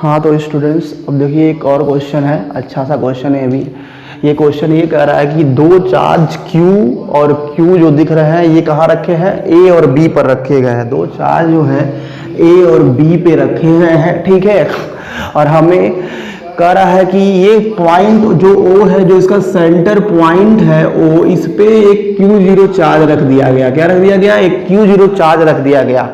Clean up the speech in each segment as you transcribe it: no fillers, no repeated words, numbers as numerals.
हाँ तो स्टूडेंट्स, अब देखिए एक और क्वेश्चन है, अच्छा सा क्वेश्चन है। अभी ये क्वेश्चन ये कह रहा है कि दो चार्ज Q और Q जो दिख रहे हैं ये कहाँ रखे हैं, A और B पर रखे गए हैं। दो चार्ज जो है A और B पे रखे गए हैं, ठीक है। और हमें कह रहा है कि ये पॉइंट जो O है, जो इसका सेंटर पॉइंट है O, इस पे एक Q0 चार्ज रख दिया गया। क्या रख दिया गया? एक Q0 चार्ज रख दिया गया।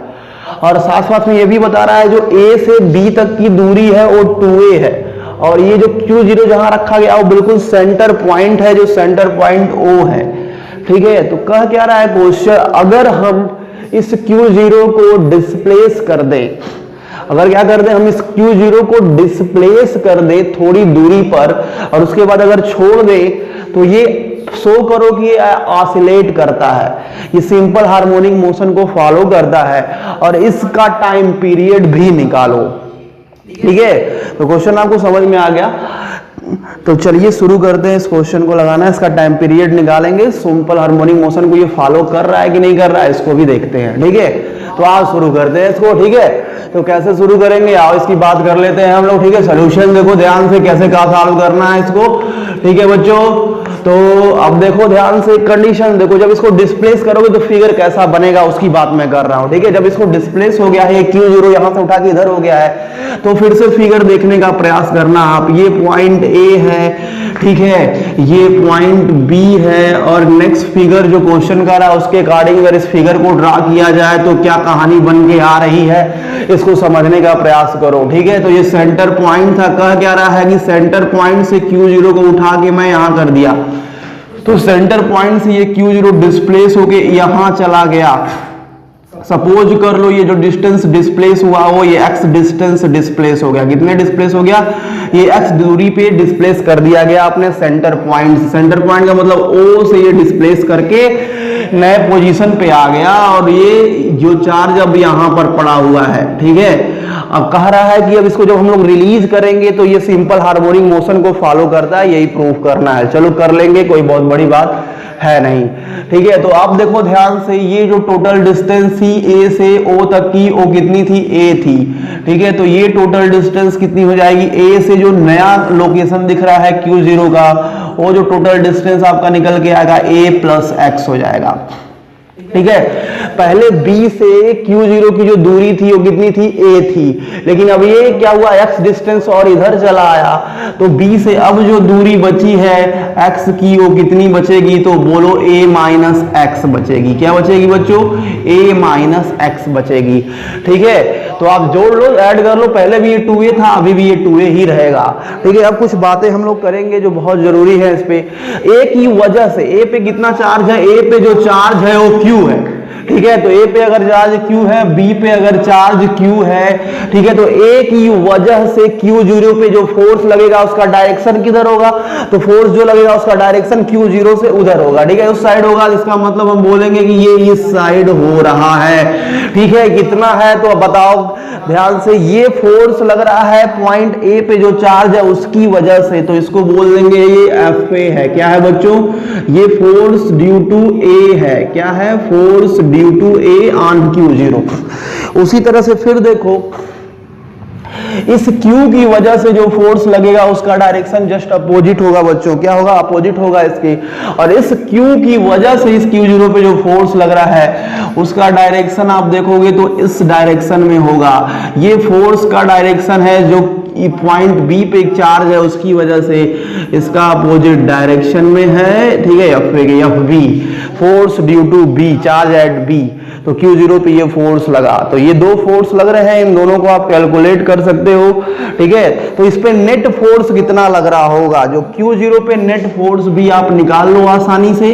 और साथ साथ में ये भी बता रहा है जो A से B तक की दूरी है वो 2A है, और ये जो Q0 जहां रखा गया वो बिल्कुल सेंटर पॉइंट है, जो सेंटर पॉइंट O है, ठीक है। तो कह क्या रहा है क्वेश्चन, अगर हम इस Q0 को डिस्प्लेस कर दें, अगर क्या कर दें, हम इस Q0 को डिस्प्लेस कर दें थोड़ी दूरी पर, और उसके बाद अगर छोड़ दें, तो ये शो करो कि ऑसिलेट करता है, ये सिंपल हार्मोनिक मोशन को फॉलो करता है, और इसका टाइम पीरियड भी निकालो, ठीक है। तो क्वेश्चन आपको समझ में आ गया। तो चलिए शुरू करते हैं, इस क्वेश्चन को लगाना है, इसका टाइम पीरियड निकालेंगे, सिंपल हार्मोनिक मोशन को ये फॉलो कर रहा है कि नहीं कर रहा है, इसको भी देखते हैं, ठीक है। तो आओ शुरू करते हैं इसको, ठीक है। तो कैसे शुरू करेंगे, आओ इसकी बात कर लेते हैं हम लोग, ठीक है। सोल्यूशन देखो ध्यान से, कैसे क्या सॉल्व करना है इसको, ठीक है बच्चों। तो अब देखो ध्यान से, कंडीशन देखो, जब इसको डिस्प्लेस करोगे तो फिगर कैसा बनेगा उसकी बात मैं कर रहा हूं, ठीक है। जब इसको डिस्प्लेस हो गया है, Q0 यहां से उठा के इधर हो गया है, तो फिर से फिगर देखने का प्रयास करना आप। ये पॉइंट A है, ठीक है, ये पॉइंट B है, और नेक्स्ट फिगर जो क्वेश्चन का रहा है उसके अकॉर्डिंग अगर इस फिगर को ड्रा किया जाए तो क्या कहानी बन के आ रही है, इसको समझने का प्रयास करो, ठीक है। तो ये सेंटर पॉइंट था, कह क्या रहा है कि सेंटर पॉइंट से Q0 को उठा के मैं यहां कर दिया, तो सेंटर पॉइंट से ये Q0 डिस्प्लेस होके यहां चला गया। सपोज कर लो ये जो डिस्टेंस डिस्प्लेस हुआ वो ये x डिस्टेंस डिस्प्लेस हो गया। कितने डिस्प्लेस हो गया? ये x दूरी पे डिस्प्लेस कर दिया गया आपने सेंटर पॉइंट। सेंटर पॉइंट का मतलब O से ये डिस्प्लेस करके नए पोजीशन पे आ गया, और ये जो चार्ज अब यहां पर पड़ा हुआ है, ठीक है। अब कह रहा है कि अब इसको जब हम लोग रिलीज करेंगे तो ये सिंपल हार्मोनिक मोशन को फॉलो करता है, यही प्रूफ करना है। चलो कर लेंगे, कोई बहुत बड़ी बात है नहीं, ठीक है। तो आप देखो ध्यान से, ये जो टोटल डिस्टेंस थी A से O तक की, O कितनी थी? A थी, ठीक है। तो ये टोटल डिस्टेंस कितनी हो जाएगी? A से जो नया लोकेशन दिख रहा है Q0 का, वो जो टोटल डिस्टेंस आपका निकल के आएगा A प्लस X हो जाएगा, ठीक है। पहले B से Q0 की जो दूरी थी वो कितनी थी? A थी, लेकिन अब ये क्या हुआ, X डिस्टेंस और इधर चला आया, तो B से अब जो दूरी बची है X की वो कितनी बचेगी? तो बोलो A माइनस X बचेगी। क्या बचेगी बच्चों? A माइनस X बचेगी, ठीक है। तो आप जोड़ लो, ऐड कर लो, पहले भी ये 2A था, अभी भी ये 2A ही रहेगा, ठीक है। अब कुछ बातें हम लोग करेंगे जो बहुत जरूरी है इस पे। A की वजह से, A पे कितना चार्ज है? A पे जो चार्ज है वो Q है, ठीक है। तो A पे अगर चार्ज Q है, B पे अगर चार्ज Q है, ठीक है, तो A की वजह से Q0 पे जो फोर्स लगेगा उसका डायरेक्शन किधर होगा? तो फोर्स जो लगेगा उसका डायरेक्शन Q0 से उधर होगा, ठीक है, उस साइड होगा। इसका मतलब हम बोलेंगे कि ये इस साइड हो रहा है, ठीक है। कितना है तो अब बताओ ध्यान से, ये फोर्स लग रहा है पॉइंट A पे जो चार्ज है उसकी वजह से, तो इसको बोल देंगे ये FA है। क्या है बच्चों? ये फोर्स ड्यू टू A है। क्या है? Force due to A on Q0। उसी तरह से फिर देखो, इस Q की वजह से जो फोर्स लगेगा उसका डायरेक्शन जस्ट अपोजिट होगा बच्चों। क्या होगा? अपोजिट होगा इसके। और इस Q की वजह से इस Q0 पे जो फोर्स लग रहा है उसका डायरेक्शन आप देखोगे तो इस डायरेक्शन में होगा। ये फोर्स का डायरेक्शन है जो पॉइंट B पे एक चार्ज है उसकी वजह से इसका अपोजिट डायरेक्शन में है, ठीक है। FB, force due to B, charge at B, तो Q0 पे ये फोर्स लगा। तो ये दो फोर्स लग रहे हैं, इन दोनों को आप कैलकुलेट कर सकते हो, ठीक है। तो इस पे नेट फोर्स कितना लग रहा होगा? जो Q0 पे नेट फोर्स भी आप निकाल लो आसानी से,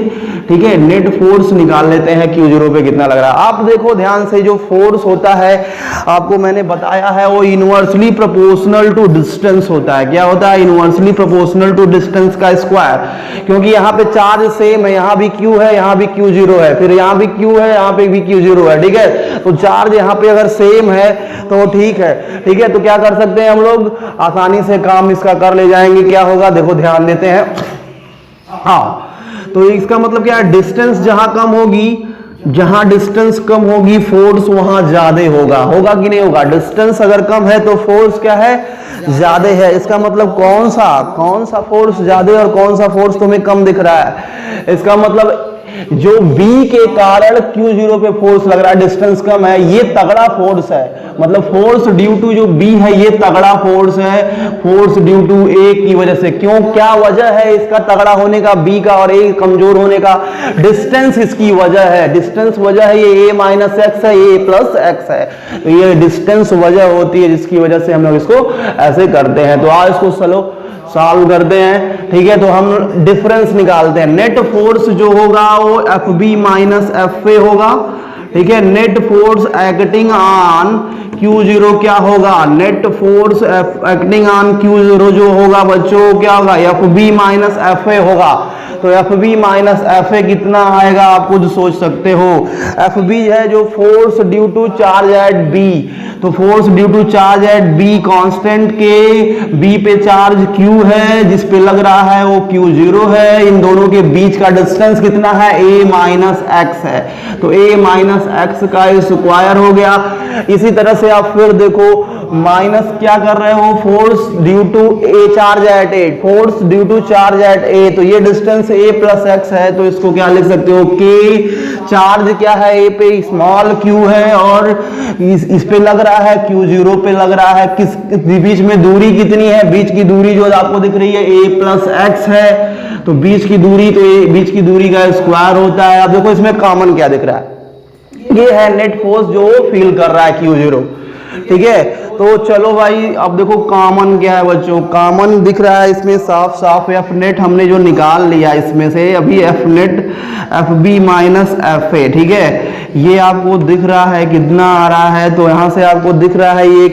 ठीक है। नेट फोर्स निकाल लेते हैं Q0 पे कितना लग रहा है। आप देखो ध्यान से, जो फोर्स होता है आपको मैंने बताया है वो इनवर्सली प्रोपोर्शनल टू डिस्टेंस होता है। क्या होता है? इनवर्सली प्रोपोर्शनल टू डिस्टेंस का स्क्वायर, क्योंकि यहाँ पे चार्ज सेम है, यहाँ भी Q है, यहाँ भी Q0 है, फिर यहाँ भी Q है, यहाँ पे भी Q0 है, ठीक है। तो चार्ज यहाँ पे अगर सेम है तो ठीक है, ठीक है। तो क्या कर सकते हैं हम लोग, आसानी से काम इसका कर ले जाएंगे। क्या होगा देखो, ध्यान देते हैं। हाँ, तो इसका मतलब क्या है, डिस्टेंस जहां कम होगी जहां डिस्टेंस कम होगी फोर्स वहां ज्यादा होगा, होगा कि नहीं होगा? डिस्टेंस अगर कम है तो फोर्स क्या है? ज्यादा है। इसका मतलब कौन सा फोर्स ज्यादा और कौन सा फोर्स तुम्हें कम दिख रहा है? इसका मतलब जो B के कारण Q0 पे फोर्स लग रहा है, डिस्टेंस कम है, ये तगड़ा फोर्स है। मतलब फोर्स ड्यू टू जो B है ये तगड़ा फोर्स है, फोर्स ड्यू टू A की वजह से। क्यों, क्या वजह है इसका तगड़ा होने का B का और A कमजोर होने का? डिस्टेंस इसकी वजह है। डिस्टेंस वजह है, ये A माइनस एक्स है, ये प्लस एक्स है, तो ये डिस्टेंस वजह होती है जिसकी वजह से हम लोग इसको ऐसे करते हैं। तो आज इसको चलो सॉल्व करते हैं, ठीक है। तो हम डिफरेंस निकालते हैं। नेट फोर्स जो होगा वो F B minus F A होगा, ठीक है। Net force acting on Q0 क्या होगा? Net force acting on Q0 जो होगा बच्चों क्या होगा? F B minus F A होगा। तो F B minus F A कितना आएगा आप खुद सोच सकते हो। एफ बी है जो force due to charge at B, तो force due to charge at B constant के बी पे चार्ज Q है जिस पे लग रहा है वो Q0 है। इन दोनों के बीच का डिस्टेंस कितना है? A माइनस एक्स है, तो A माइनस एक्स का स्क्वायर हो गया। इसी तरह से आप फिर देखो माइनस क्या कर रहे हो? Force due to A charge at A, force due to charge at A, तो ये डिस्टेंस A प्लस एक्स है, तो इसको क्या लिख सकते हो? K चार्ज क्या है? A पे स्मॉल q है और इस पे लग रहा है Q0 पे लग रहा है। किस बीच में दूरी कितनी है? बीच की दूरी जो आपको दिख रही है A प्लस एक्स है, तो बीच की दूरी, तो बीच की दूरी का स्क्वायर होता है। अब देखो इसमें कॉमन क्या दिख रहा है? ये है नेट फोर्स जो फील कर रहा है Q0, ठीक है। तो चलो भाई अब देखो कॉमन क्या है बच्चों? कॉमन दिख रहा है इसमें साफ साफ एफ नेट हमने जो निकाल लिया इसमें से अभी, F net F B minus F A, ठीक है। ये आपको दिख रहा है कितना आ रहा है? तो यहां से आपको दिख रहा है ये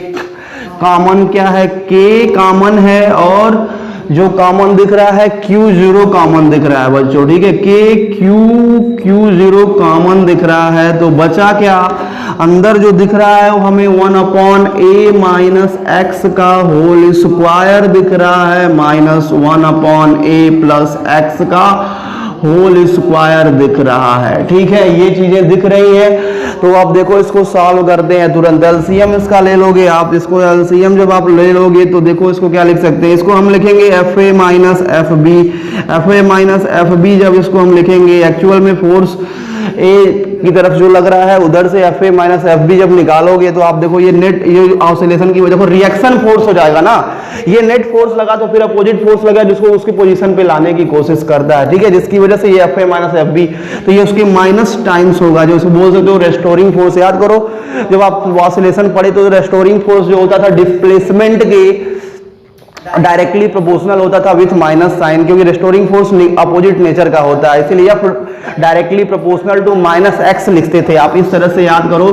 कॉमन क्या है? के कॉमन है और जो कॉमन दिख रहा है Q0 कॉमन दिख रहा है बच्चों, ठीक है। Q0 कॉमन दिख रहा है, तो बचा क्या? अंदर जो दिख रहा है वो हमें 1 अपॉन A माइनस एक्स का होल स्क्वायर दिख रहा है, minus 1 upon A plus x का होल स्क्वायर दिख रहा है, ठीक है। ये चीजें दिख रही है। तो आप देखो इसको सॉल्व करते हैं तुरंत। एलसीएम इसका ले लोगे आप, इसको एलसीएम जब आप ले लोगे तो देखो इसको क्या लिख सकते हैं? इसको हम लिखेंगे F A minus F B, F A minus F B जब इसको हम लिखेंगे, एक्चुअल में फोर्स ए की तरफ जो लग रहा है उधर से F A minus F B जब निकालोगे तो आप देखो ये नेट, ये ऑसिलेशन की वजह से रिएक्शन फोर्स हो जाएगा ना। ये नेट फोर्स लगा तो फिर अपोजिट फोर्स लगा जिसको उसकी पोजीशन पे लाने की कोशिश करता है, ठीक है, जिसकी वजह से ये F A minus F B, तो ये उसके माइनस टाइम्स होगा, जो उसको बोल सकते हो रेस्टोरिंग फोर्स। याद करो जब आप ऑसिलेशन पढ़े तो रेस्टोरिंग फोर्स जो होता था डिस्प्लेसमेंट के डायरेक्टली प्रोपोर्शनल होता था विथ माइनस साइन, क्योंकि रेस्टोरिंग फोर्स अपोजिट नेचर का होता है, इसीलिए आप directly proportional to minus x लिखते थे। आप इस तरह से याद करो,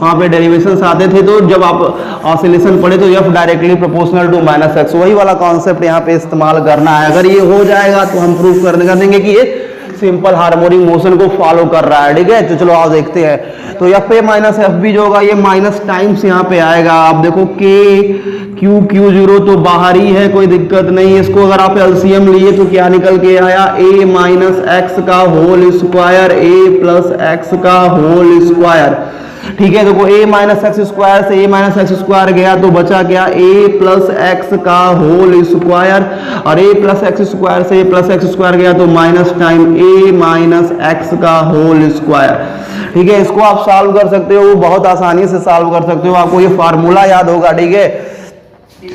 वहां पे डेरिवेशंस आते थे, तो जब आप ऑसिलेशन पढ़े तो F directly proportional to minus x, वही वाला कॉन्सेप्ट यहाँ पे इस्तेमाल करना है। अगर ये हो जाएगा तो हम प्रूव कर देंगे कि ये सिंपल हार्मोनिक मोशन को फॉलो कर रहा है, ठीक है। तो चलो आओ देखते हैं। तो F A minus F B जो होगा ये माइनस टाइम्स यहाँ पे आएगा। आप देखो के Q0 तो बाहर ही है, कोई दिक्कत नहीं है। इसको अगर आप एलसीएम लिए तो क्या निकल के आया? A माइनस एक्स का whole square, A plus x का होल स्क्वायर, ठीक है। देखो A माइनस एक्स स्क्वायर से A माइनस एक्स स्क्वायर गया तो बचा क्या? A प्लस एक्स का होल स्क्वायर, और A प्लस एक्स स्क्वायर से A प्लस एक्स स्क्वायर गया तो minus time A minus x का होल स्क्वायर, ठीक है। इसको आप सॉल्व कर सकते हो, बहुत आसानी से सॉल्व कर सकते हो, आपको ये फार्मूला याद होगा, ठीक है।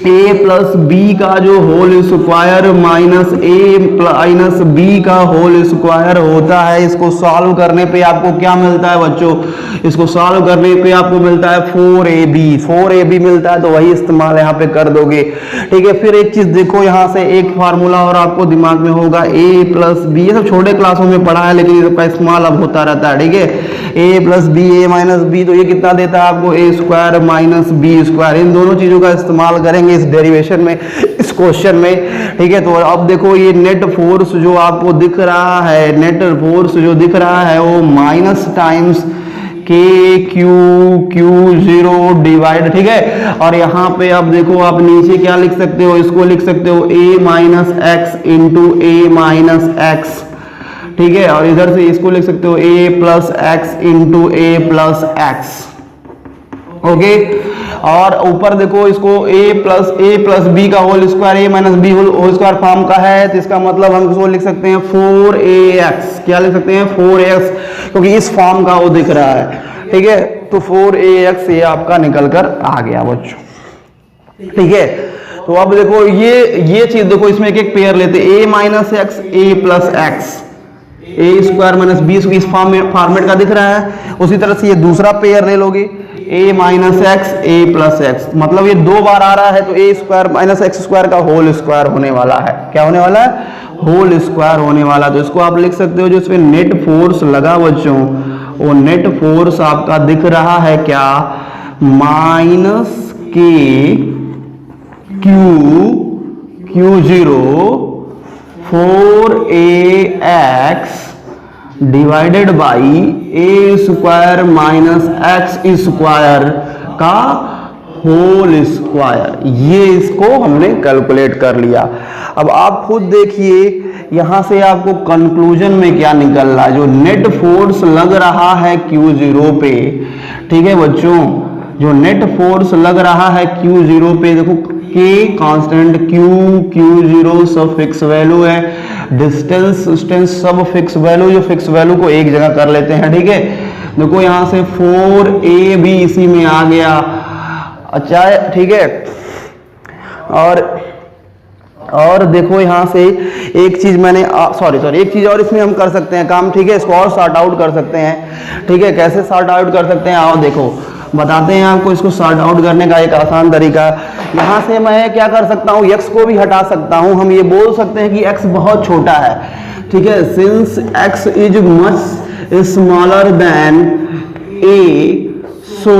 A प्लस बी का जो whole square minus A minus B का होल स्क्वायर होता है। इसको सॉल्व करने पे आपको क्या मिलता है बच्चों? इसको सॉल्व करने पे आपको मिलता है 4AB मिलता है, तो वही इस्तेमाल यहाँ पे कर दोगे, ठीक है। फिर एक चीज देखो, यहाँ से एक फार्मूला और आपको दिमाग में होगा A प्लस बी, ये सब छोटे क्लासों में पढ़ा है लेकिन इसका इस्तेमाल अब होता रहता है, ठीक है। A plus B, A minus B, तो ये कितना देता है आपको? A square minus B square. इन दोनों चीजों का इस्तेमाल करेंगे इस डेरिवेशन में, इस क्वेश्चन में, ठीक है। तो अब देखो ये नेट फोर्स जो आपको दिख रहा है, नेट फोर्स जो दिख रहा है वो माइनस टाइम्स Q0 डिवाइड, ठीक है। और यहाँ पे अब देखो आप नीचे क्या लिख सकते हो? इसको लिख सकते हो A minus x into A minus x, ठीक है, और इधर से इसको लिख सकते हो a plus x into A plus x, okay. और ऊपर देखो इसको a प्लस बी का whole square, a minus B whole square form का है, तो इसका मतलब हम इसको लिख सकते हैं 4ax, क्या लिख सकते हैं 4ax, क्योंकि इस फॉर्म का वो दिख रहा है, ठीक है। तो 4ax ये आपका निकल कर आ गया बच्चों, ठीक है। तो अब देखो ये चीज देखो, इसमें एक एक पेयर लेते, a minus x A plus x, A square minus B, इस फॉर्मेट का दिख रहा है। उसी तरह से ये दूसरा पेयर ले लोगे, a minus x A plus x, मतलब ये 2 बार आ रहा है, तो a square minus x square का होल स्क्वायर होने वाला है, क्या होने वाला है, होल स्क्वायर होने वाला। तो इसको आप लिख सकते हो जो इसमें नेट फोर्स लगा बच्चों, वो नेट फोर्स आपका दिख रहा है क्या, माइनस के Q 0 4ax divided by A square minus x square का होल स्क्वायर, ये इसको हमने कैलकुलेट कर लिया। अब आप खुद देखिए यहां से आपको कंक्लूजन में क्या निकल रहा है, जो नेट फोर्स लग रहा है Q0 पे, ठीक है बच्चों, जो नेट फोर्स लग रहा है Q0 पे, देखो K कांस्टेंट, Q0 सब फिक्स वैल्यू है, डिस्टेंस सब फिक्स वैल्यू, जो फिक्स वैल्यू को एक जगह कर लेते हैं, ठीक है। देखो यहां से 4a भी इसी में आ गया, अच्छा है, ठीक है। और देखो यहां से एक चीज मैंने सॉरी एक चीज और इसमें हम कर सकते हैं काम, ठीक है, इसको और सॉर्ट आउट कर सकते हैं, ठीक है। कैसे सॉर्ट आउट कर सकते हैं, आओ देखो बताते हैं आपको इसको सॉर्ट आउट करने का एक आसान तरीका। यहां से मैं क्या कर सकता हूं, x को भी हटा सकता हूं, हम ये बोल सकते हैं कि x बहुत छोटा है, ठीक है, since x is much smaller than a, so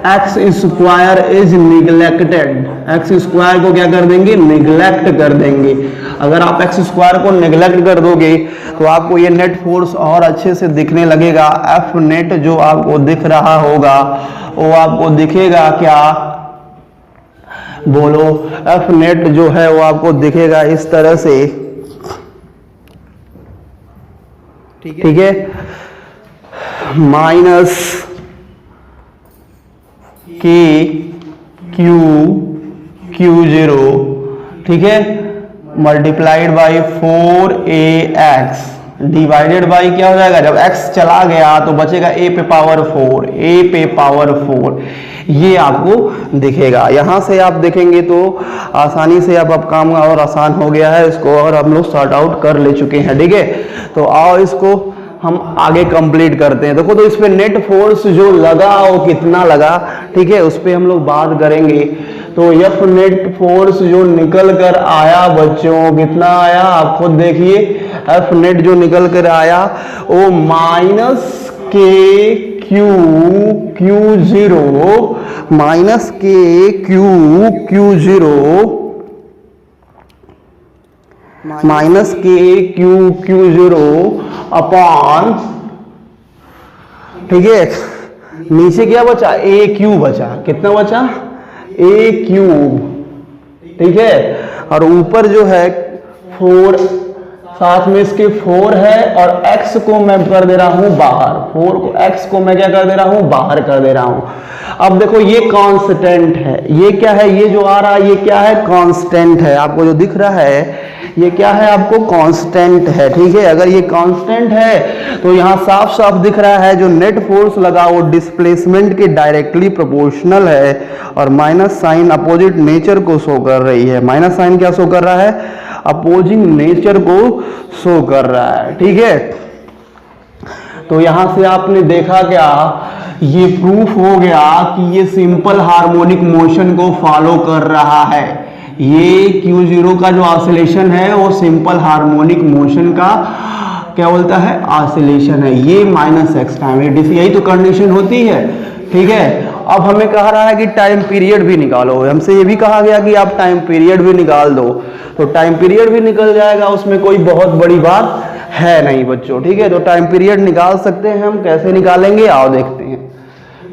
x square is neglected, x square को क्या कर देंगे, निगलेक्ट कर देंगे। अगर आप एक्स स्क्वायर को निगलेक्ट कर दोगे तो आपको ये नेट फोर्स और अच्छे से दिखने लगेगा। एफ नेट जो आपको दिख रहा होगा वो आपको दिखेगा क्या, बोलो, एफ नेट जो है वो आपको दिखेगा इस तरह से, ठीक है, माइनस Q0, ठीक है, multiplied by 4ax divided by क्या हो जाएगा, जब x चला गया तो बचेगा a पे पावर 4, ये आपको दिखेगा। यहां से आप देखेंगे तो आसानी से अब काम और आसान हो गया है, इसको और हम लोग सॉर्ट आउट कर ले चुके हैं, ठीक है। तो आओ इसको हम आगे कंप्लीट करते हैं। देखो तो इस पे नेट फोर्स जो लगा वो कितना लगा, ठीक है, उस पे हम लोग बात करेंगे। तो एफ नेट फोर्स जो निकल कर आया बच्चों, कितना आया आप खुद देखिए, एफ नेट जो निकल कर आया वो माइनस के Q0 माइनस के Q0 माइनस के Q0 अपॉन, ठीक है, नीचे क्या बचा, a क्यूब बचा, कितना बचा, a क्यूब, ठीक है, और ऊपर जो है 4, साथ में इसके 4 है, और x को मैं कर दे रहा हूं बाहर, 4 को x को मैं क्या कर दे रहा हूं, बाहर कर दे रहा हूं। अब देखो ये कांस्टेंट है, ये क्या है, ये जो आ रहा है ये क्या है, कांस्टेंट है, आपको जो दिख रहा है ये क्या है, आपको कांस्टेंट है, ठीक है। अगर ये कांस्टेंट है तो यहां साफ साफ दिख रहा है जो नेट फोर्स लगा वो डिस्प्लेसमेंट के डायरेक्टली प्रोपोर्शनल है, और माइनस साइन अपोजिट नेचर को शो कर रही है। माइनस साइन क्या शो कर रहा है, अपोजिंग नेचर को शो कर रहा है, ठीक है। तो यहां से आपने देखा क्या, ये प्रूफ हो गया कि ये सिंपल हार्मोनिक मोशन को फॉलो कर रहा है। ये Q0 का जो ऑसिलेशन है वो सिंपल हार्मोनिक मोशन का क्या बोलता है, ऑसिलेशन है। ये माइनस एक्स टाइम, यही तो कंडीशन होती है, ठीक है। अब हमें कहा रहा है कि टाइम पीरियड भी निकालो, हमसे ये भी कहा गया कि आप टाइम पीरियड भी निकाल दो, तो टाइम पीरियड भी निकल जाएगा, उसमें कोई बहुत बड़ी बात है नहीं बच्चों, ठीक है। तो टाइम पीरियड निकाल सकते हैं हम, कैसे निकालेंगे आओ देखते हैं,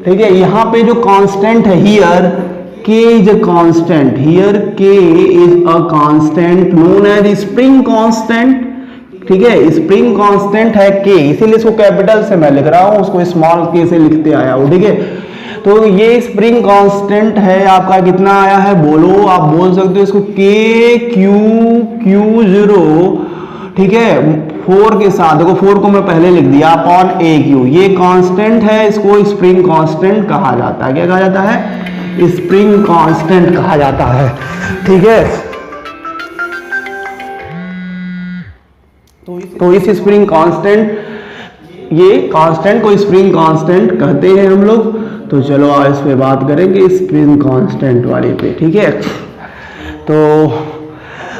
ठीक है। यहाँ पे जो कांस्टेंट है here K is a constant, here K is a constant known as spring constant, ठीक है, स्प्रिंग कांस्टेंट है के, इसीलिए इसको कैपिटल से मैं लिख रहा हूं, उसको स्मॉल के से लिखते आया हूं। ठीक है, तो ये स्प्रिंग कांस्टेंट है आपका, कितना आया है बोलो, आप बोल सकते हो इसको के क्यू जीरो, ठीक है, 4 के साथ, देखो 4 को मैं पहले लिख दिया अपॉन ए क्यू, ये कांस्टेंट है, इसको स्प्रिंग कांस्टेंट कहा जाता है। क्या कहा जाता है? स्प्रिंग कांस्टेंट कहा जाता है। ठीक है, तो इस स्प्रिंग कांस्टेंट, ये कांस्टेंट को स्प्रिंग कांस्टेंट कहते हैं हम लोग। तो चलो आज इस पे बात करेंगे, स्प्रिंग कांस्टेंट वाले पे। ठीक है, तो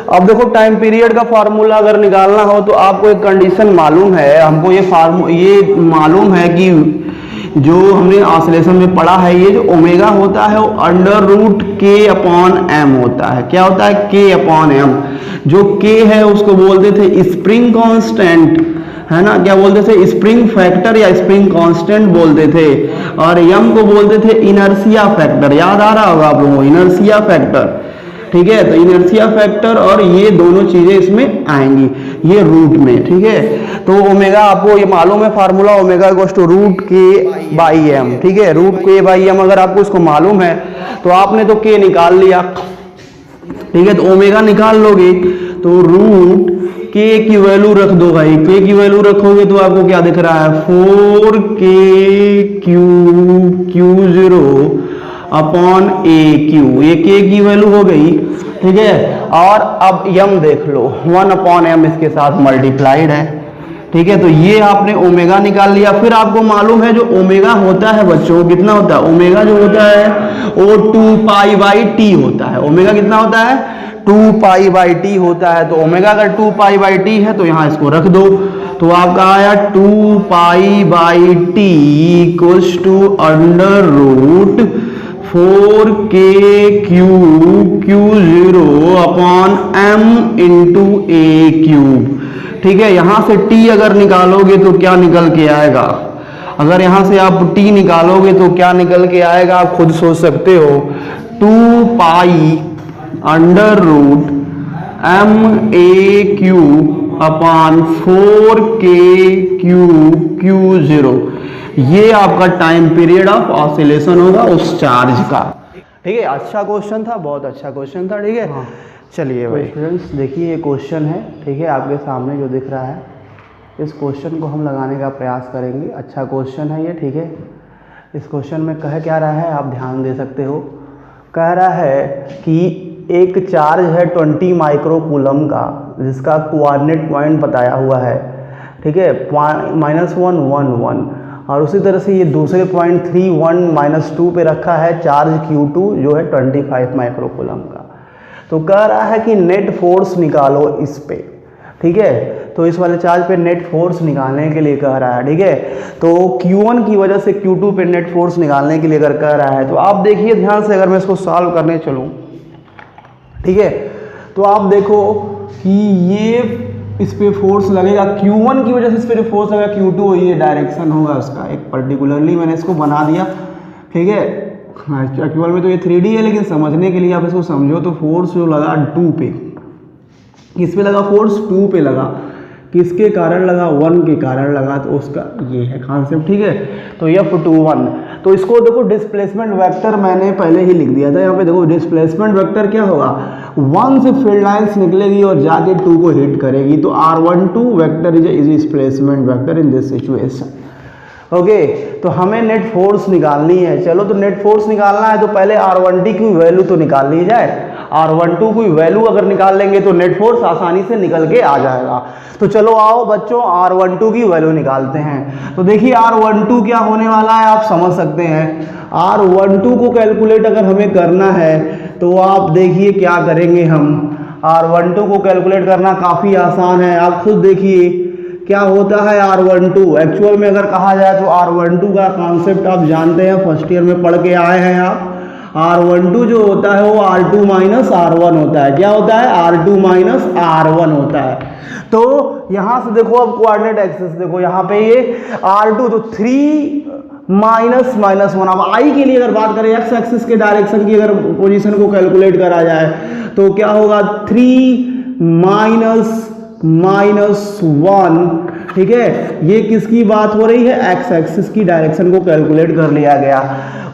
अब देखो टाइम पीरियड का फार्मूला अगर निकालना हो तो आपको एक कंडीशन मालूम है, हमको ये मालूम है कि जो हमने ऑसिलेशन में पढ़ा है, ये जो ओमेगा होता है वो अंडर रूट के अपॉन एम होता है। क्या होता है? के अपॉन एम। जो के है उसको बोलते थे स्प्रिंग कांस्टेंट, है ना, क्या बोलते थे? स्प्रिंग फैक्टर या स्प्रिंग कांस्टेंट बोलते थे, और यम को बोलते थे इनर्शिया फैक्टर। याद आ रहा होगा आप लोगों को, इनर्शिया फैक्टर। ठीक है, तो इनर्शिया फैक्टर और ये दोनों चीजें इसमें आएंगी, ये रूट में। ठीक है, तो ओमेगा आपको ये मालूम है formula, omega equals to root k by m. ठीक है, रूट के बाई एम अगर आपको इसको मालूम है तो आपने तो के निकाल लिया। ठीक है, तो ओमेगा निकाल लोगे तो रूट के की वैल्यू रख दो भाई, के की वैल्यू रखोगे तो आपको क्या दिख रहा है? 4 के क्यू जीरो अपॉन ए क्यू, ये के की वैल्यू हो गई। ठीक है, और अब यम देख लो, 1 अपॉन एम इसके साथ मल्टीप्लाइड है। ठीक है, तो ये आपने ओमेगा निकाल लिया। फिर आपको मालूम है जो ओमेगा होता है बच्चों, कितना होता है ओमेगा? जो होता है वो 2 पाई बाई टी होता है। ओमेगा कितना होता है? 2 पाई बाई टी होता है। तो ओमेगा अगर 2 पाई बाई टी है तो यहाँ इसको रख दो, तो आपका आया 2 pi by t equals to under root 4 के Q zero upon M into A cube. ठीक है, यहां से t अगर निकालोगे तो क्या निकल के आएगा? अगर यहां से आप t निकालोगे तो क्या निकल के आएगा आप खुद सोच सकते हो। 2 pi under root m a cube upon 4 के क्यू जीरो, ये आपका टाइम पीरियड ऑफ ऑसिलेशन होगा उस चार्ज का। ठीक है, अच्छा क्वेश्चन था, बहुत अच्छा क्वेश्चन था। ठीक है, चलिए भाई स्टूडेंट्स देखिए ये क्वेश्चन है। ठीक है, आपके सामने जो दिख रहा है, इस क्वेश्चन को हम लगाने का प्रयास करेंगे। अच्छा क्वेश्चन है ये। ठीक है, इस क्वेश्चन में कह क्या रहा है आप ध्यान दे सकते हो। कह रहा है कि एक चार्ज है 20 माइक्रोकूलम का, जिसका कोऑर्डिनेट पॉइंट बताया हुआ है। ठीक है, -1 1 1, और उसी तरह से ये दूसरे पॉइंट 3 1 -2 पे रखा है चार्ज Q2 जो है 25 माइक्रोकूलम का। तो कह रहा है कि नेट फोर्स निकालो इस पे। ठीक है, तो इस वाले चार्ज पे नेट फोर्स निकालने के लिए कह रहा है। ठीक है, तो Q1 की वजह से Q2 पे नेट फोर्स निकालने के लिए अगर कह रहा है तो आप देखिए ध्यान से, अगर मैं इसको सॉल्व करने चलूँ, ठीक है, तो आप देखो कि ये इस पे फोर्स लगेगा Q1 की वजह से, इस पे फोर्स लगेगा Q2, ये डायरेक्शन होगा इसका, एक पर्टिकुलरली मैंने इसको बना दिया। ठीक है, एक्चुअल में तो ये 3D है, लेकिन समझने के लिए आप इसको समझो तो फोर्स जो लगा 2 पे, किस पे लगा फोर्स? 2 पे लगा। किसके कारण लगा? 1 के कारण लगा, तो उसका ये है कॉन्सेप्ट। ठीक है, तो F21, तो इसको देखो डिस्प्लेसमेंट वेक्टर मैंने पहले ही लिख दिया था। यहाँ पे देखो डिस्प्लेसमेंट वेक्टर क्या होगा? 1 से फील्ड लाइंस निकलेगी और जाके 2 को हिट करेगी, तो R12 vector is displacement vector in this situation. Okay, तो हमें नेट फोर्स निकालनी है। चलो, तो नेट फोर्स निकालना है तो पहले R12 की वैल्यू तो निकाल ली जाए। R12 की वैल्यू अगर निकाल लेंगे तो नेट फोर्स आसानी से निकल के आ जाएगा। तो चलो आओ बच्चों R12 की वैल्यू निकालते हैं। तो देखिए R12 क्या होने वाला है आप समझ सकते हैं। R12 को कैलकुलेट अगर हमें करना है तो आप देखिए क्या करेंगे हम। R12 को कैलकुलेट करना काफ़ी आसान है, आप खुद देखिए क्या होता है R12। एक्चुअल में अगर कहा जाए तो R12 का कॉन्सेप्ट आप जानते हैं, फर्स्ट ईयर में पढ़ के आए हैं आप। R12 जो होता है वो R2 माइनस R1 होता है। क्या होता है? R2 माइनस R1 होता है। तो यहां से देखो अब कोऑर्डिनेट एक्सिस देखो, यहाँ पे ये R2 तो 3 माइनस -1। अब I के लिए अगर बात करें एक्स एक्सिस के डायरेक्शन की अगर पोजीशन को कैलकुलेट करा जाए तो क्या होगा? 3 माइनस -1, ठीक है। ये किसकी बात हो रही है, एक्स एक्सिस की डायरेक्शन को कैलकुलेट कर लिया गया।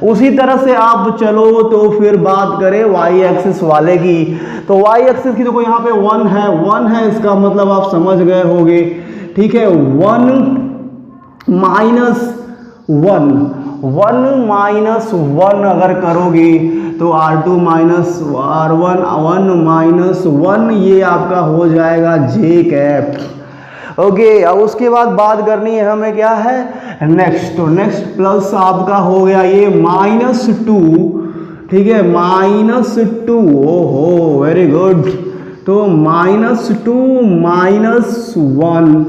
उसी तरह से आप चलो तो फिर बात करें वाई एक्सिस वाले की। तो वाई एक्सिस की देखो यहाँ पे 1 है, इसका मतलब आप समझ गए होंगे, ठीक है। 1 माइनस वन अगर करोगे तो R2 माइनस R1, 1 माइनस 1, ये आपका हो जाएगा जे कैप। ओके, अब उसके बाद बात करनी है हमें क्या है, नेक्स्ट। तो नेक्स्ट प्लस आपका हो गया ये -2, ठीक है, -2, ओहो वेरी गुड। तो -2 -1,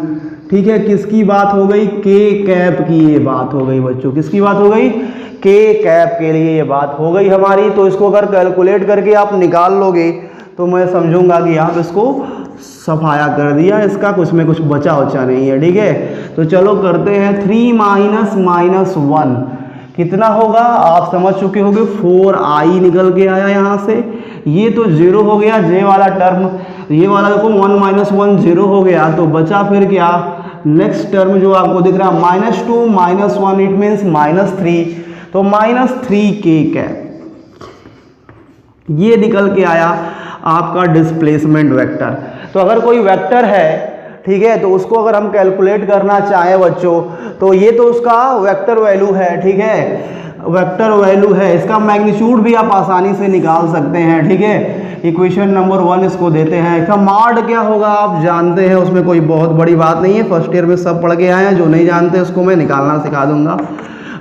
ठीक है, किसकी बात हो गई, के कैप की ये बात हो गई बच्चों, किसकी बात हो गई, के कैप के लिए ये बात हो गई हमारी। तो इसको अगर कैलकुलेट करके आप निकाल लोगे तो मैं समझूंगा कि आप इसको सफाया कर दिया, इसका कुछ में कुछ बचा उचा नहीं है, ठीक है। तो चलो करते हैं 3 -1 कितना होगा, आप समझ चुके होंगे, 4i निकल के आया यहाँ से। ये तो 0 हो गया, जे वाला टर्म, ये वाला देखो 1 -1 0 हो गया। तो बचा फिर क्या, नेक्स्ट टर्म जो आपको दिख रहा है -2 -1, इट मीन्स -3। तो -3 के कैप ये निकल के आया आपका डिस्प्लेसमेंट वेक्टर। तो अगर कोई वेक्टर है, ठीक है, तो उसको अगर हम कैलकुलेट करना चाहें बच्चों, तो ये तो उसका वेक्टर वैल्यू है, ठीक है, वेक्टर वैल्यू है। इसका मैग्नीट्यूड भी आप आसानी से निकाल सकते हैं, ठीक है। इक्वेशन नंबर 1 इसको देते हैं। इसका मॉड क्या होगा आप जानते हैं, उसमें कोई बहुत बड़ी बात नहीं है, फर्स्ट ईयर में सब पढ़ के आए हैं। जो नहीं जानते उसको मैं निकालना सिखा दूंगा।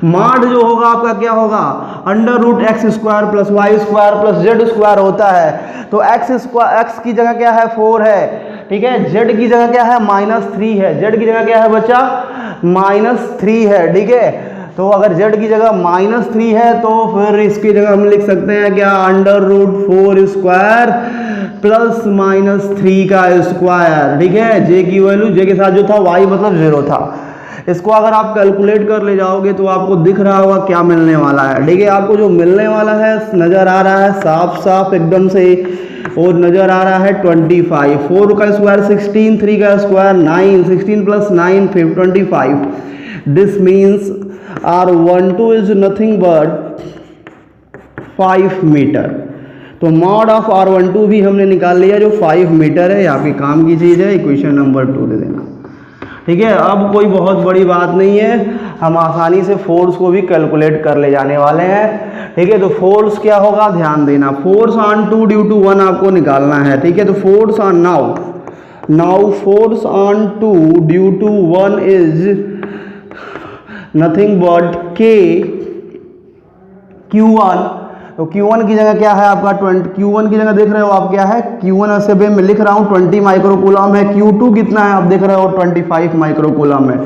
मॉड जो होगा आपका क्या होगा, √x² + y² + z² होता है। तो x की जगह क्या है, 4 है, ठीक है। z की जगह क्या है, -3 है। z की जगह क्या है बच्चा, -3 है, ठीक है। तो अगर z की जगह -3 है तो फिर इसकी जगह हम लिख सकते हैं क्या, √4² + -3 का स्क्वायर, ठीक है। j की वैल्यू, j के साथ जो था y मतलब 0 था। इसको अगर आप कैलकुलेट कर ले जाओगे तो आपको दिख रहा होगा क्या मिलने वाला है, ठीक है। आपको जो मिलने वाला है नजर आ रहा है साफ साफ एकदम से, और नजर आ रहा है 25। 4 का स्क्वायर 16, 3 का square 9, 16 + 9 25। This means R12 is nothing but 5 metre. तो मॉड ऑफ R12 भी हमने निकाल लिया जो 5 मीटर है। आपके काम की चीज़ है, इक्वेशन नंबर 2 दे देना, ठीक है। अब कोई बहुत बड़ी बात नहीं है, हम आसानी से फोर्स को भी कैलकुलेट कर ले जाने वाले हैं, ठीक है। तो फोर्स क्या होगा ध्यान देना, फोर्स ऑन 2 ड्यू टू 1 आपको निकालना है, ठीक है। तो force on now force on 2 due to 1 is nothing but Q1। तो Q1 की जगह क्या है आपका Q1 की जगह देख रहे हो आप क्या है, Q1 ऐसे भी मैं लिख रहा हूँ 20 माइक्रोकूलम है। Q2 कितना है आप देख रहे हो 25 माइक्रोकूलम है।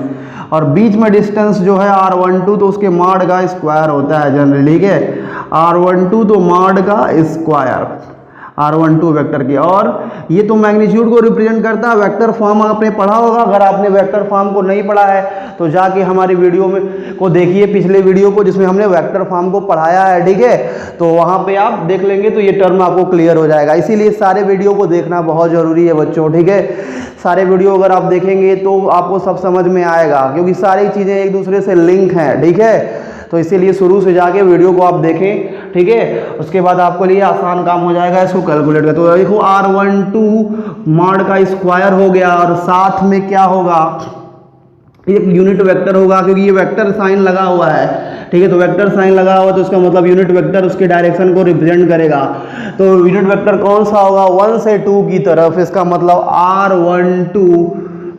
और बीच में डिस्टेंस जो है R12 तो उसके मॉड का स्क्वायर होता है जनरली, ठीक है। R12 तो मॉड का स्क्वायर R12 वेक्टर की। और ये तो मैग्नीट्यूड को रिप्रेजेंट करता है। वेक्टर फॉर्म आपने पढ़ा होगा, अगर आपने वेक्टर फॉर्म को नहीं पढ़ा है तो जाके हमारी वीडियो में को देखिए, पिछले वीडियो को जिसमें हमने वेक्टर फॉर्म को पढ़ाया है, ठीक है। तो वहाँ पे आप देख लेंगे तो ये टर्म आपको क्लियर हो जाएगा। इसीलिए सारे वीडियो को देखना बहुत ज़रूरी है बच्चों, ठीक है। सारे वीडियो अगर आप देखेंगे तो आपको सब समझ में आएगा, क्योंकि सारी चीज़ें एक दूसरे से लिंक हैं, ठीक है। तो इसीलिए शुरू से जाके वीडियो को आप देखें, ठीक है। उसके बाद आपको लिए आसान काम हो जाएगा इसको कैलकुलेट कर। तो देखो R12 मॉड का स्क्वायर हो गया, और साथ में क्या होगा, एक यूनिट वेक्टर होगा, क्योंकि ये वेक्टर साइन लगा हुआ है, ठीक है। तो वेक्टर साइन लगा हुआ तो इसका मतलब यूनिट वेक्टर उसके डायरेक्शन को रिप्रेजेंट करेगा। तो यूनिट वेक्टर कौन सा होगा, 1 से 2 की तरफ। इसका मतलब R12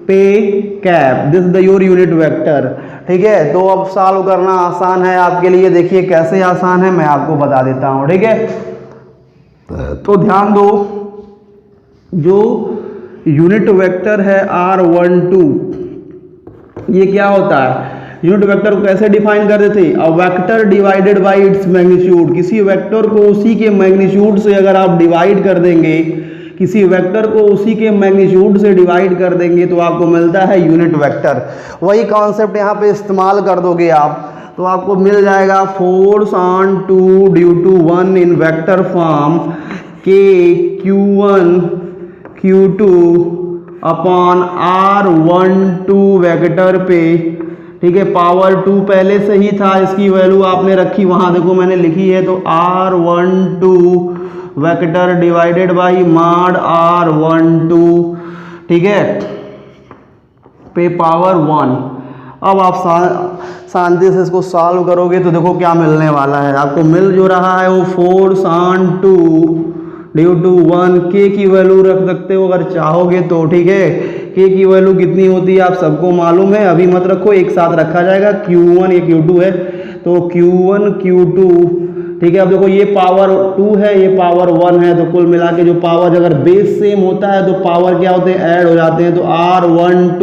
पे cap, this is the your unit vector, ठीक है। तो अब सॉल्व करना आसान है आपके लिए, देखिए कैसे आसान है मैं आपको बता देता हूं, ठीक है। तो ध्यान दो, जो यूनिट वेक्टर है R12 ये क्या होता है, यूनिट वेक्टर को कैसे डिफाइन कर देते थे, a vector divided by its magnitude. किसी वेक्टर को उसी के मैग्नीट्यूड से अगर आप डिवाइड कर देंगे, किसी वेक्टर को उसी के मैग्नीट्यूड से डिवाइड कर देंगे तो आपको मिलता है यूनिट वेक्टर। वही कॉन्सेप्ट यहाँ पे इस्तेमाल कर दोगे आप तो आपको मिल जाएगा force on 2 due to 1 in vector form K Q1 Q2 upon R12 vector पे, ठीक है, पावर 2 पहले से ही था, इसकी वैल्यू आपने रखी वहां, देखो मैंने लिखी है, तो R12 vector divided by mod R12, ठीक है, पे पावर 1। अब आप शांति से इसको सॉल्व करोगे तो देखो क्या मिलने वाला है आपको। मिल जो रहा है वो 4 sin 2 ड्यू टू 1, के की वैल्यू रख सकते हो अगर चाहोगे तो, ठीक है। के की वैल्यू कितनी होती है आप सबको मालूम है, अभी मत रखो, एक साथ रखा जाएगा, Q1 ये Q2 है, तो Q1 Q2, ठीक है। अब देखो ये पावर 2 है, ये पावर 1 है, तो कुल मिला के जो पावर अगर बेस सेम होता है तो पावर क्या होते हैं, ऐड हो जाते हैं, तो R12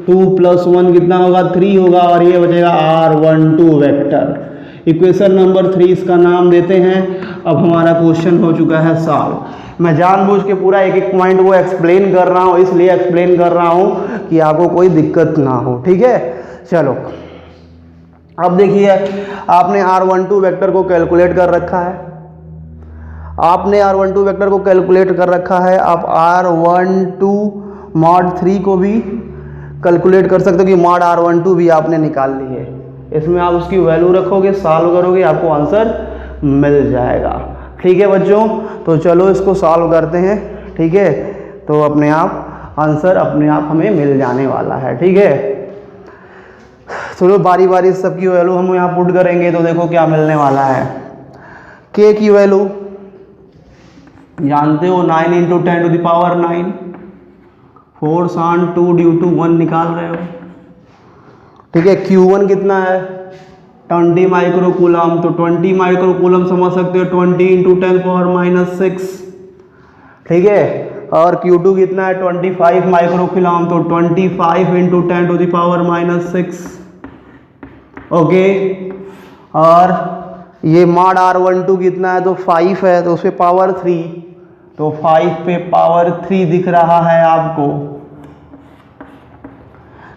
2 + 1 कितना होगा, 3 होगा, और ये बचेगा R12 वेक्टर। इक्वेशन नंबर 3 इसका नाम देते हैं। अब हमारा क्वेश्चन हो चुका है सॉल्व। मैं जानबूझ के पूरा एक एक पॉइंट वो एक्सप्लेन कर रहा हूँ, इसलिए एक्सप्लेन कर रहा हूँ कि आपको कोई दिक्कत ना हो, ठीक है। चलो अब देखिए, आपने R12 वेक्टर को कैलकुलेट कर रखा है, आपने R12 वेक्टर को कैलकुलेट कर रखा है। आप R12 मॉड 3 को भी कैलकुलेट कर सकते हो कि मॉड R12 भी आपने निकाल ली है। इसमें आप उसकी वैल्यू रखोगे, सॉल्व करोगे, आपको आंसर मिल जाएगा, ठीक है बच्चों। तो चलो इसको सॉल्व करते हैं, ठीक है। तो अपने आप आंसर अपने आप हमें मिल जाने वाला है, ठीक है। चलो बारी बारी सबकी वैल्यू हम यहाँ पुट करेंगे, तो देखो क्या मिलने वाला है। के की वैल्यू जानते हो 9 × 10⁹, 4 sin 2 ड्यू टू 1 निकाल रहे हो, ठीक है। Q1 कितना है 20 माइक्रोकूलम, तो 20 माइक्रोकूलम समझ सकते हो 20 × 10⁻⁶, ठीक है। और Q2 कितना है 25 माइक्रोकूलम, तो 25 × 10⁻⁶, ओके। और ये मॉड R12 कितना है, तो 5 है, तो उसपे पावर 3, तो 5 पे पावर 3 दिख रहा है आपको,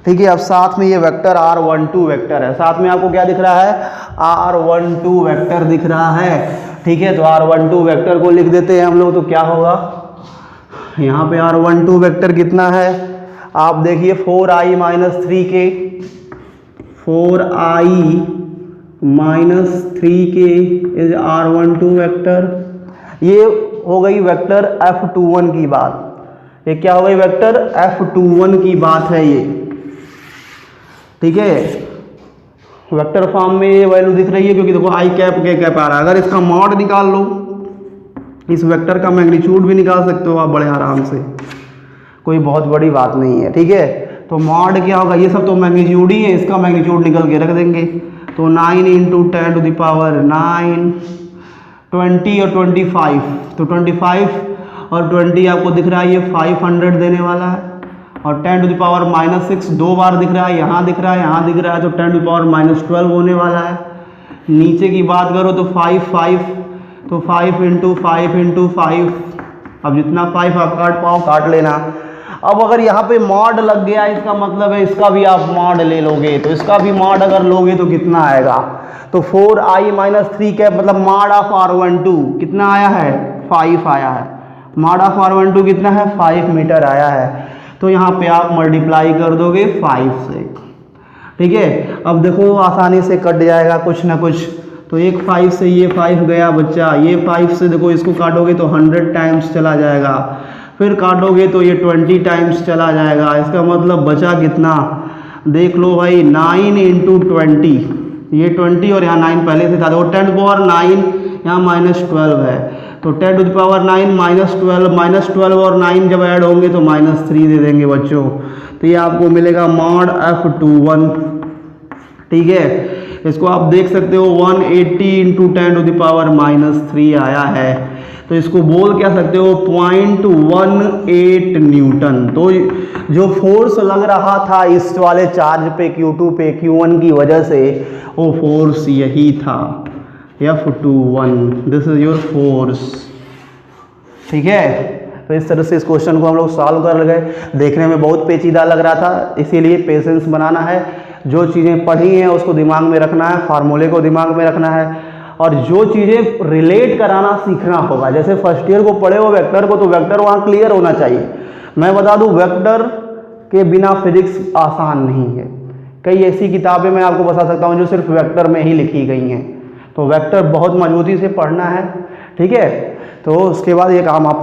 ठीक है। अब साथ में ये वेक्टर R12 वेक्टर है, साथ में आपको क्या दिख रहा है, R12 वेक्टर दिख रहा है, ठीक है। तो R12 वेक्टर को लिख देते हैं हम लोग, तो क्या होगा यहाँ पे R12 वेक्टर कितना है, आप देखिए 4i - 3k, 4i - 3k is R12 vector. ये हो गई वेक्टर F21 की बात, ये क्या हो गई वेक्टर F21 की बात है ये, ठीक है। वेक्टर फॉर्म में ये वैल्यू दिख रही है, क्योंकि देखो i कैप के कैप आ रहा है। अगर इसका मॉड निकाल लो, इस वेक्टर का मैग्नीट्यूड भी निकाल सकते हो आप बड़े आराम से, कोई बहुत बड़ी बात नहीं है, ठीक है। तो मॉड क्या होगा, ये सब तो मैग्नीट्यूड ही है, इसका मैग्नीट्यूड निकल के रख देंगे, तो 9 × 10⁹9, 20 और 25, तो 25 और 20 आपको दिख रहा है ये 500 देने वाला है, और 10⁻⁻6 दो बार दिख रहा है, यहाँ दिख रहा है, यहाँ दिख रहा है, तो 10⁻12 होने वाला है। नीचे की बात करो तो 5 तो 5 × 5 × 5, अब जितना 5 आप काट पाओ काट लेना। अब अगर यहाँ पे मॉड लग गया, इसका मतलब है इसका भी आप मॉड ले लोगे, तो इसका भी मॉड अगर लोगे तो कितना आएगा, तो 4i - 3k मतलब मॉड ऑफ R12 कितना आया है, 5 आया है। मॉड ऑफ R12 कितना है, 5 मीटर आया है, तो यहाँ पे आप मल्टीप्लाई कर दोगे 5 से, ठीक है। अब देखो आसानी से कट जाएगा कुछ ना कुछ, तो एक 5 से ये 5 गया बच्चा, ये 5 से देखो इसको काटोगे तो 100 टाइम्स चला जाएगा, फिर काटोगे तो ये 20 टाइम्स चला जाएगा। इसका मतलब बचा कितना, देख लो भाई, 9 × 20, ये 20 और यहाँ 9 पहले से था, तो 10⁻9 यहाँ -12 है, तो 10⁻9 -12 और 9 जब ऐड होंगे तो -3 दे देंगे बच्चों, तो ये आपको मिलेगा मॉड F21, ठीक है। इसको आप देख सकते हो 180 × 10⁻³ आया है, तो इसको बोल क्या सकते हो 0.18 न्यूटन। तो जो फोर्स लग रहा था इस वाले चार्ज पे Q2 पे Q1 की वजह से, वो फोर्स यही था F21, this is your force, ठीक है। तो इस तरह से इस क्वेश्चन को हम लोग सॉल्व कर गए। देखने में बहुत पेचीदा लग रहा था, इसीलिए पेशेंस बनाना है, जो चीज़ें पढ़ी हैं उसको दिमाग में रखना है, फार्मूले को दिमाग में रखना है, और जो चीज़ें रिलेट कराना सीखना होगा। जैसे फर्स्ट ईयर को पढ़े हो वेक्टर को, तो वेक्टर वहाँ क्लियर होना चाहिए, मैं बता दूं वेक्टर के बिना फिजिक्स आसान नहीं है। कई ऐसी किताबें मैं आपको बता सकता हूं जो सिर्फ वेक्टर में ही लिखी गई हैं। तो वेक्टर बहुत मजबूती से पढ़ना है, ठीक है। तो उसके बाद ये काम आप